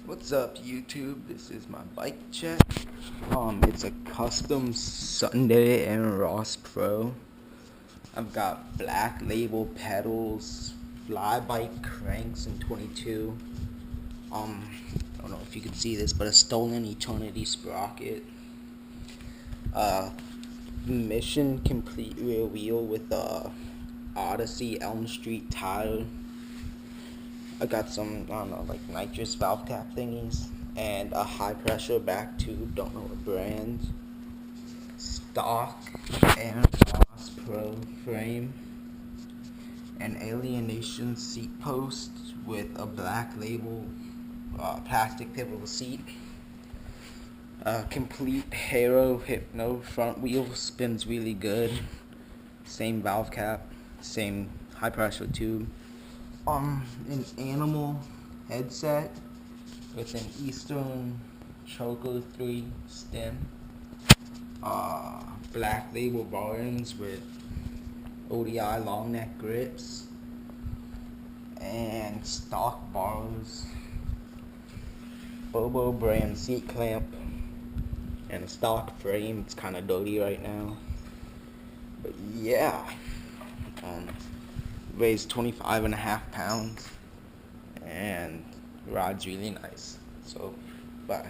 What's up, YouTube? This is my bike check. It's a custom Sunday and Ross Pro. I've got black label pedals, fly bike cranks in 22. I don't know if you can see this, but a stolen eternity sprocket. Mission complete rear wheel with a Odyssey Elm Street tire. I got some, I don't know, like nitrous valve cap thingies, and a high pressure back tube, don't know what brand. Stock and Ross Pro frame. An alienation seat post with a black label plastic pivotal seat. Complete haro hypno front wheel, spins really good. Same valve cap, same high pressure tube. An animal headset with an Eastern chocker 3 stem. Black label bars with ODI long neck grips. And stock bars. Bobo brand seat clamp. And a stock frame. It's kind of dirty right now. But yeah. Weighs 25.5 pounds and rides really nice. So, bye.